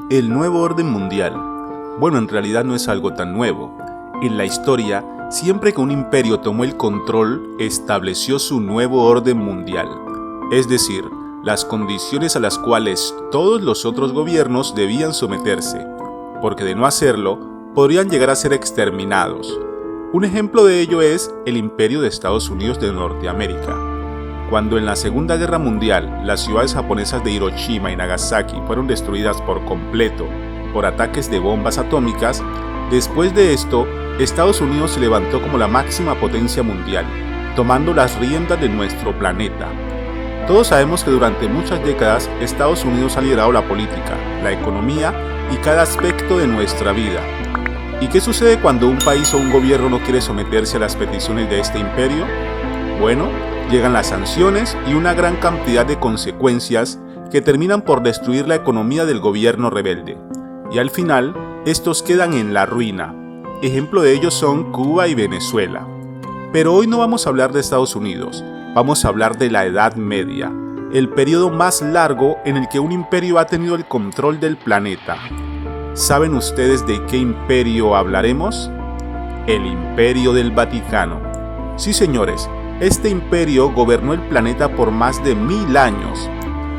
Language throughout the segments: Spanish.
El nuevo orden mundial. Bueno, en realidad no es algo tan nuevo. En la historia, siempre que un imperio tomó el control, estableció su nuevo orden mundial. Es decir, las condiciones a las cuales todos los otros gobiernos debían someterse, porque de no hacerlo, podrían llegar a ser exterminados. Un ejemplo de ello es el Imperio de Estados Unidos de Norteamérica. Cuando en la Segunda Guerra Mundial las ciudades japonesas de Hiroshima y Nagasaki fueron destruidas por completo por ataques de bombas atómicas, después de esto, Estados Unidos se levantó como la máxima potencia mundial, tomando las riendas de nuestro planeta. Todos sabemos que durante muchas décadas Estados Unidos ha liderado la política, la economía y cada aspecto de nuestra vida. ¿Y qué sucede cuando un país o un gobierno no quiere someterse a las peticiones de este imperio? Bueno, llegan las sanciones y una gran cantidad de consecuencias que terminan por destruir la economía del gobierno rebelde. Y al final, estos quedan en la ruina. Ejemplo de ellos son Cuba y Venezuela. Pero hoy no vamos a hablar de Estados Unidos, vamos a hablar de la Edad Media, el periodo más largo en el que un imperio ha tenido el control del planeta. ¿Saben ustedes de qué imperio hablaremos? El Imperio del Vaticano. Sí, señores, este imperio gobernó el planeta por más de 1000 años.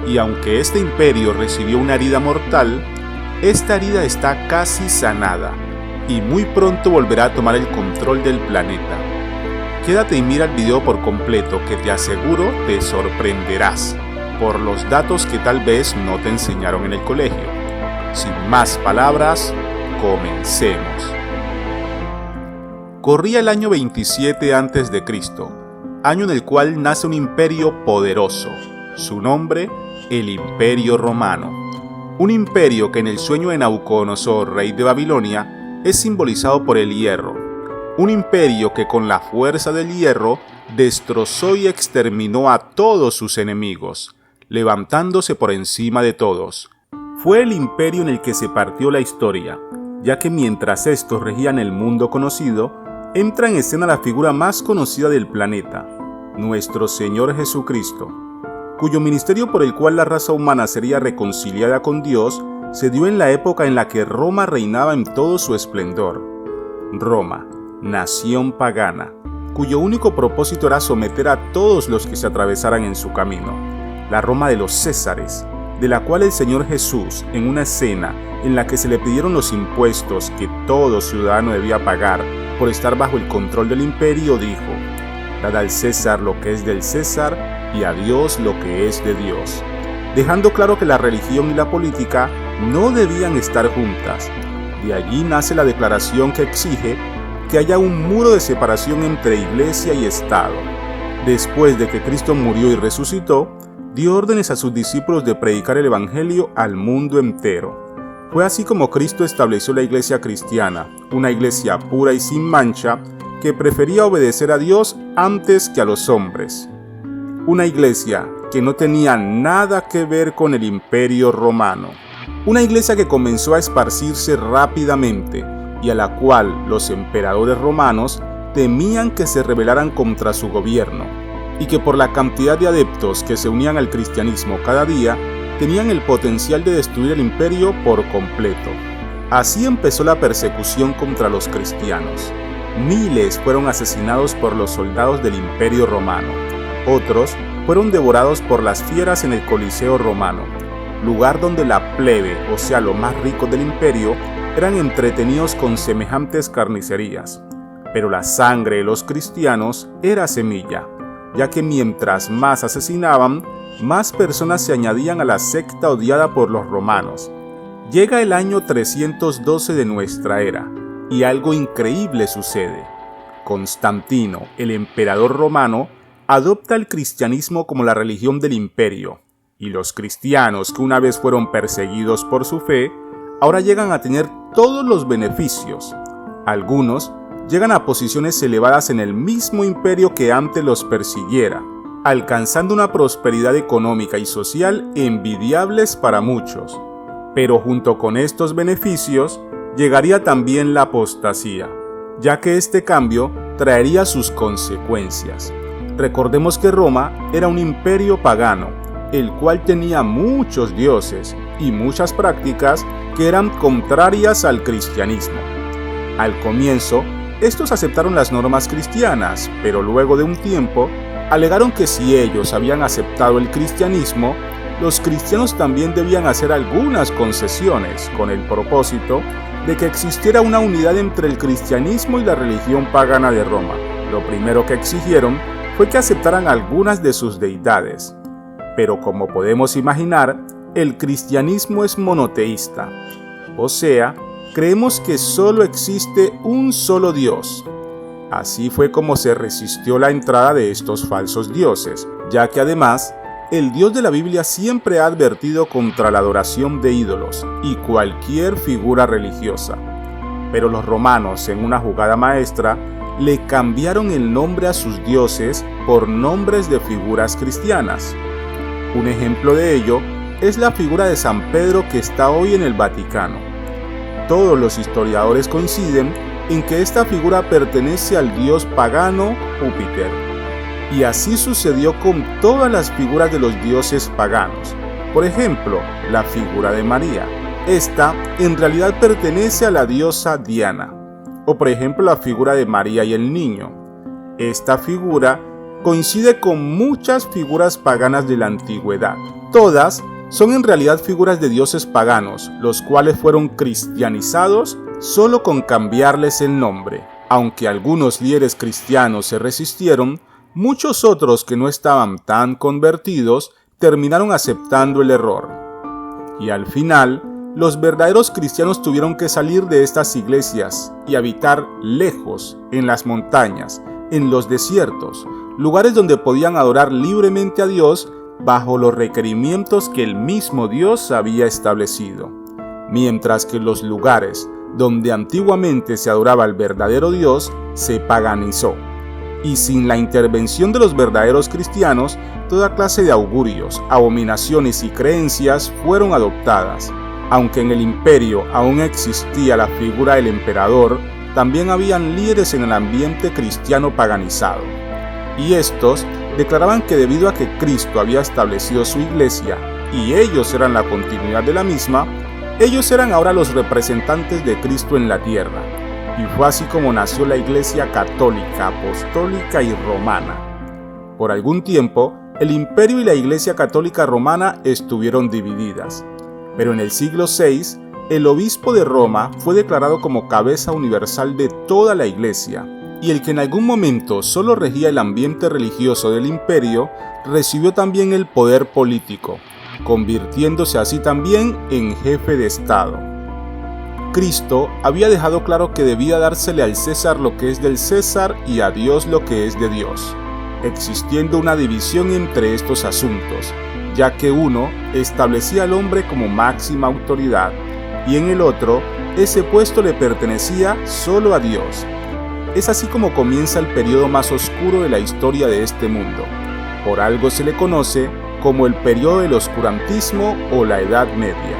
Y aunque este imperio recibió una herida mortal, esta herida está casi sanada y muy pronto volverá a tomar el control del planeta. Quédate y mira el video por completo que te aseguro te sorprenderás por los datos que tal vez no te enseñaron en el colegio. Sin más palabras, comencemos. Corría el año 27 a.C., año en el cual nace un imperio poderoso. Su nombre, el Imperio Romano. Un imperio que en el sueño de Nabucodonosor, rey de Babilonia, es simbolizado por el hierro. Un imperio que con la fuerza del hierro destrozó y exterminó a todos sus enemigos, levantándose por encima de todos. Fue el imperio en el que se partió la historia, ya que mientras estos regían el mundo conocido, entra en escena la figura más conocida del planeta, nuestro Señor Jesucristo, cuyo ministerio por el cual la raza humana sería reconciliada con Dios se dio en la época en la que Roma reinaba en todo su esplendor. Roma, nación pagana, cuyo único propósito era someter a todos los que se atravesaran en su camino. La Roma de los Césares, de la cual el Señor Jesús, en una escena en la que se le pidieron los impuestos que todo ciudadano debía pagar por estar bajo el control del imperio, dijo: «Dad al César lo que es del César y a Dios lo que es de Dios», dejando claro que la religión y la política no debían estar juntas. De allí nace la declaración que exige que haya un muro de separación entre iglesia y Estado. Después de que Cristo murió y resucitó, dio órdenes a sus discípulos de predicar el Evangelio al mundo entero. Fue así como Cristo estableció la iglesia cristiana, una iglesia pura y sin mancha, que prefería obedecer a Dios antes que a los hombres. Una iglesia que no tenía nada que ver con el Imperio Romano. Una iglesia que comenzó a esparcirse rápidamente y a la cual los emperadores romanos temían que se rebelaran contra su gobierno, y que por la cantidad de adeptos que se unían al cristianismo cada día, tenían el potencial de destruir el imperio por completo. Así empezó la persecución contra los cristianos. Miles fueron asesinados por los soldados del Imperio Romano. Otros fueron devorados por las fieras en el Coliseo Romano, lugar donde la plebe, o sea, los más ricos del imperio, eran entretenidos con semejantes carnicerías. Pero la sangre de los cristianos era semilla, ya que mientras más asesinaban, más personas se añadían a la secta odiada por los romanos. Llega el año 312 de nuestra era, y algo increíble sucede. Constantino, el emperador romano, adopta el cristianismo como la religión del imperio, y los cristianos que una vez fueron perseguidos por su fe, ahora llegan a tener todos los beneficios. Algunos llegan a posiciones elevadas en el mismo imperio que antes los persiguiera, alcanzando una prosperidad económica y social envidiables para muchos. Pero junto con estos beneficios, llegaría también la apostasía, ya que este cambio traería sus consecuencias. Recordemos que Roma era un imperio pagano, el cual tenía muchos dioses, y muchas prácticas que eran contrarias al cristianismo. Al comienzo, estos aceptaron las normas cristianas, pero luego de un tiempo, alegaron que si ellos habían aceptado el cristianismo, los cristianos también debían hacer algunas concesiones con el propósito de que existiera una unidad entre el cristianismo y la religión pagana de Roma. Lo primero que exigieron fue que aceptaran algunas de sus deidades. Pero como podemos imaginar, el cristianismo es monoteísta, o sea, creemos que solo existe un solo Dios. Así fue como se resistió la entrada de estos falsos dioses, ya que además, el Dios de la Biblia siempre ha advertido contra la adoración de ídolos y cualquier figura religiosa. Pero los romanos, en una jugada maestra, le cambiaron el nombre a sus dioses por nombres de figuras cristianas. Un ejemplo de ello es la figura de San Pedro que está hoy en el Vaticano. Todos los historiadores coinciden en que esta figura pertenece al dios pagano Júpiter. Y así sucedió con todas las figuras de los dioses paganos. Por ejemplo, la figura de María. Esta en realidad pertenece a la diosa Diana. O por ejemplo la figura de María y el niño. Esta figura coincide con muchas figuras paganas de la antigüedad. Todas son en realidad figuras de dioses paganos, los cuales fueron cristianizados solo con cambiarles el nombre. Aunque algunos líderes cristianos se resistieron, muchos otros que no estaban tan convertidos terminaron aceptando el error. Y al final, los verdaderos cristianos tuvieron que salir de estas iglesias y habitar lejos, en las montañas, en los desiertos, lugares donde podían adorar libremente a Dios bajo los requerimientos que el mismo Dios había establecido. Mientras que los lugares donde antiguamente se adoraba al verdadero Dios se paganizó. Y sin la intervención de los verdaderos cristianos, toda clase de augurios, abominaciones y creencias fueron adoptadas. Aunque en el imperio aún existía la figura del emperador, también habían líderes en el ambiente cristiano paganizado. Y estos declaraban que debido a que Cristo había establecido su iglesia y ellos eran la continuidad de la misma, ellos eran ahora los representantes de Cristo en la tierra. Y fue así como nació la Iglesia católica, apostólica y romana. Por algún tiempo, el imperio y la Iglesia católica romana estuvieron divididas. Pero en el siglo VI, el obispo de Roma fue declarado como cabeza universal de toda la Iglesia, y el que en algún momento solo regía el ambiente religioso del imperio, recibió también el poder político, convirtiéndose así también en jefe de Estado. Cristo había dejado claro que debía dársele al César lo que es del César y a Dios lo que es de Dios, existiendo una división entre estos asuntos, ya que uno establecía al hombre como máxima autoridad y en el otro ese puesto le pertenecía solo a Dios. Es así como comienza el periodo más oscuro de la historia de este mundo. Por algo se le conoce como el periodo del oscurantismo o la Edad Media.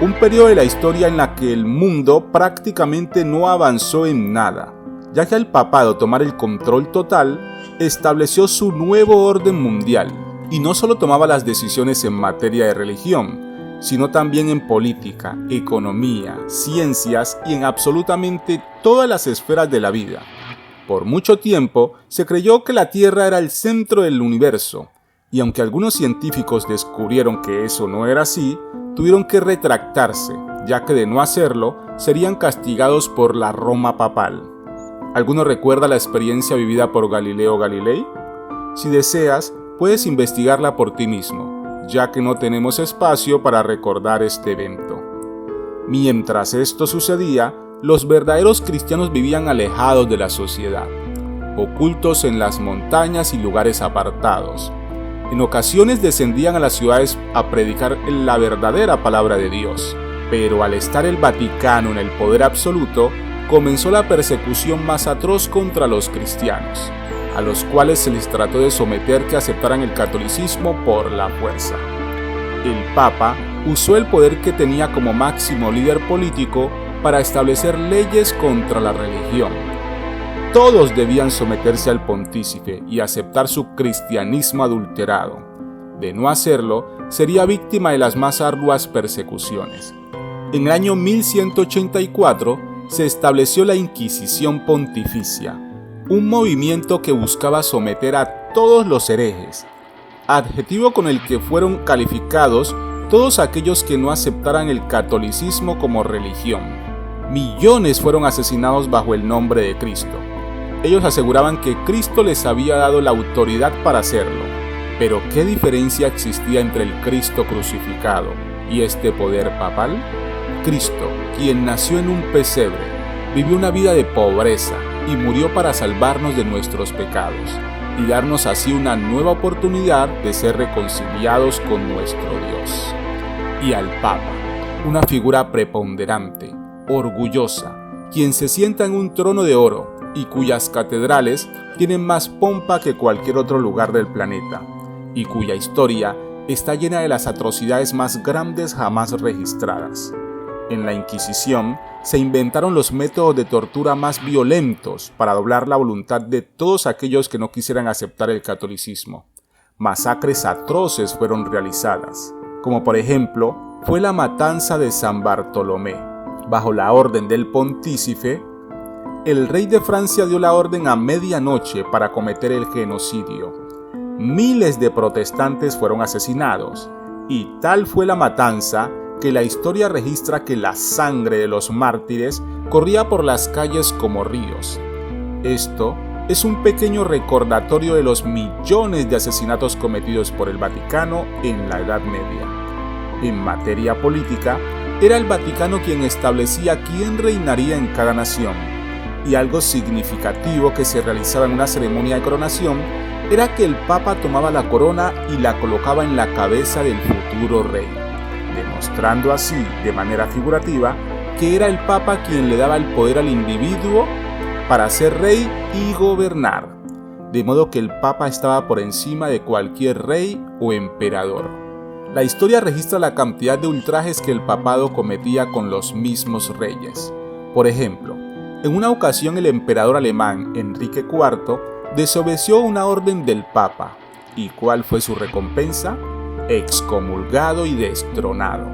Un periodo de la historia en la que el mundo prácticamente no avanzó en nada, ya que al papado tomar el control total, estableció su nuevo orden mundial, y no solo tomaba las decisiones en materia de religión, sino también en política, economía, ciencias y en absolutamente todas las esferas de la vida. Por mucho tiempo se creyó que la Tierra era el centro del universo, y aunque algunos científicos descubrieron que eso no era así, tuvieron que retractarse, ya que de no hacerlo, serían castigados por la Roma papal. ¿Alguno recuerda la experiencia vivida por Galileo Galilei? Si deseas, puedes investigarla por ti mismo, ya que no tenemos espacio para recordar este evento. Mientras esto sucedía, los verdaderos cristianos vivían alejados de la sociedad, ocultos en las montañas y lugares apartados. En ocasiones descendían a las ciudades a predicar la verdadera palabra de Dios, pero al estar el Vaticano en el poder absoluto, comenzó la persecución más atroz contra los cristianos, a los cuales se les trató de someter que aceptaran el catolicismo por la fuerza. El Papa usó el poder que tenía como máximo líder político para establecer leyes contra la religión. Todos debían someterse al pontífice y aceptar su cristianismo adulterado. De no hacerlo, sería víctima de las más arduas persecuciones. En el año 1184 se estableció la Inquisición Pontificia, un movimiento que buscaba someter a todos los herejes, adjetivo con el que fueron calificados todos aquellos que no aceptaran el catolicismo como religión. Millones fueron asesinados bajo el nombre de Cristo. Ellos aseguraban que Cristo les había dado la autoridad para hacerlo. Pero ¿qué diferencia existía entre el Cristo crucificado y este poder papal? Cristo, quien nació en un pesebre, vivió una vida de pobreza y murió para salvarnos de nuestros pecados y darnos así una nueva oportunidad de ser reconciliados con nuestro Dios. Y al Papa, una figura preponderante, orgullosa, quien se sienta en un trono de oro y cuyas catedrales tienen más pompa que cualquier otro lugar del planeta, y cuya historia está llena de las atrocidades más grandes jamás registradas. En la Inquisición se inventaron los métodos de tortura más violentos para doblar la voluntad de todos aquellos que no quisieran aceptar el catolicismo. Masacres atroces fueron realizadas, como por ejemplo fue la matanza de San Bartolomé. Bajo la orden del pontífice, el rey de Francia dio la orden a medianoche para cometer el genocidio. Miles de protestantes fueron asesinados, y tal fue la matanza que la historia registra que la sangre de los mártires corría por las calles como ríos. Esto es un pequeño recordatorio de los millones de asesinatos cometidos por el Vaticano en la Edad Media. En materia política, era el Vaticano quien establecía quién reinaría en cada nación, y algo significativo que se realizaba en una ceremonia de coronación era que el Papa tomaba la corona y la colocaba en la cabeza del futuro rey, demostrando así, de manera figurativa, que era el Papa quien le daba el poder al individuo para ser rey y gobernar, de modo que el Papa estaba por encima de cualquier rey o emperador. La historia registra la cantidad de ultrajes que el papado cometía con los mismos reyes. Por ejemplo, en una ocasión el emperador alemán Enrique IV desobedeció una orden del Papa. ¿Y cuál fue su recompensa? Excomulgado y destronado.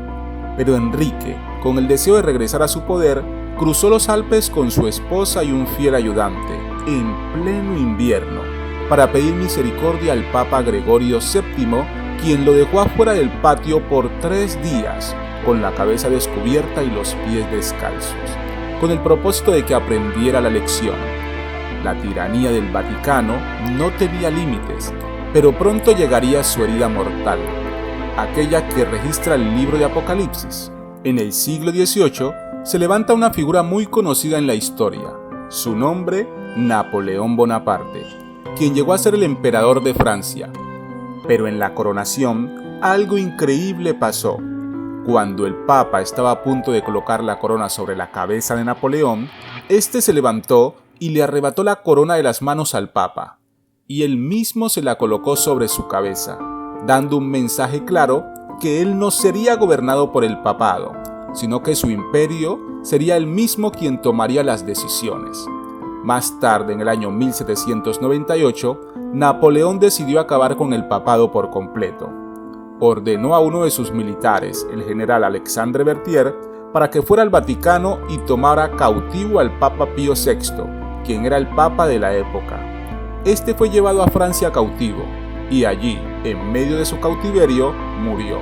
Pero Enrique, con el deseo de regresar a su poder, cruzó los Alpes con su esposa y un fiel ayudante, en pleno invierno, para pedir misericordia al Papa Gregorio VII, quien lo dejó afuera del patio por 3 días, con la cabeza descubierta y los pies descalzos, con el propósito de que aprendiera la lección. La tiranía del Vaticano no tenía límites, pero pronto llegaría su herida mortal, aquella que registra el libro de Apocalipsis. En el siglo XVIII se levanta una figura muy conocida en la historia, su nombre Napoleón Bonaparte, quien llegó a ser el emperador de Francia. Pero en la coronación, algo increíble pasó. Cuando el Papa estaba a punto de colocar la corona sobre la cabeza de Napoleón, este se levantó y le arrebató la corona de las manos al Papa, y él mismo se la colocó sobre su cabeza, dando un mensaje claro que él no sería gobernado por el papado, sino que su imperio sería él mismo quien tomaría las decisiones. Más tarde, en el año 1798, Napoleón decidió acabar con el papado por completo. Ordenó a uno de sus militares, el general Alexandre Berthier, para que fuera al Vaticano y tomara cautivo al Papa Pío VI, quien era el papa de la época. Este fue llevado a Francia cautivo, y allí, en medio de su cautiverio, murió.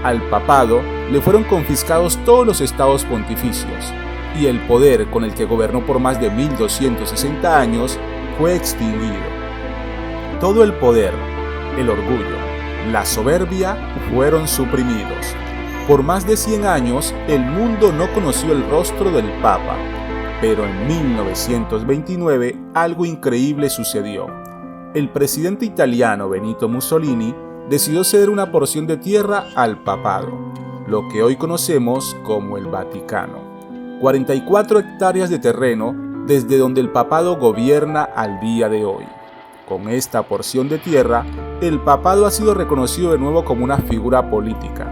Al papado le fueron confiscados todos los estados pontificios, y el poder con el que gobernó por más de 1260 años fue extinguido. Todo el poder, el orgullo, la soberbia fueron suprimidos. Por más de 100 años, el mundo no conoció el rostro del Papa, pero en 1929 algo increíble sucedió. El presidente italiano Benito Mussolini decidió ceder una porción de tierra al papado, lo que hoy conocemos como el Vaticano. 44 hectáreas de terreno desde donde el papado gobierna al día de hoy. Con esta porción de tierra, el papado ha sido reconocido de nuevo como una figura política,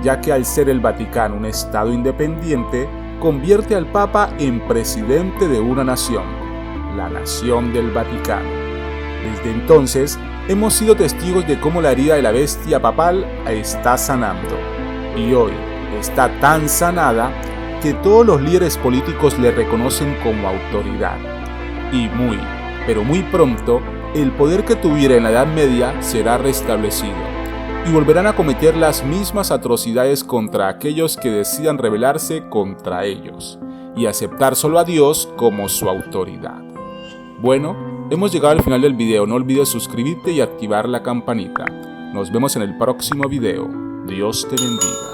ya que al ser el Vaticano un estado independiente, convierte al Papa en presidente de una nación, la Nación del Vaticano. Desde entonces, Hemos sido testigos de cómo la herida de la bestia papal está sanando, y hoy está tan sanada que todos los líderes políticos le reconocen como autoridad. Y pero muy pronto, el poder que tuviera en la Edad Media será restablecido, y volverán a cometer las mismas atrocidades contra aquellos que decidan rebelarse contra ellos, y aceptar solo a Dios como su autoridad. Bueno, hemos llegado al final del video, no olvides suscribirte y activar la campanita. Nos vemos en el próximo video. Dios te bendiga.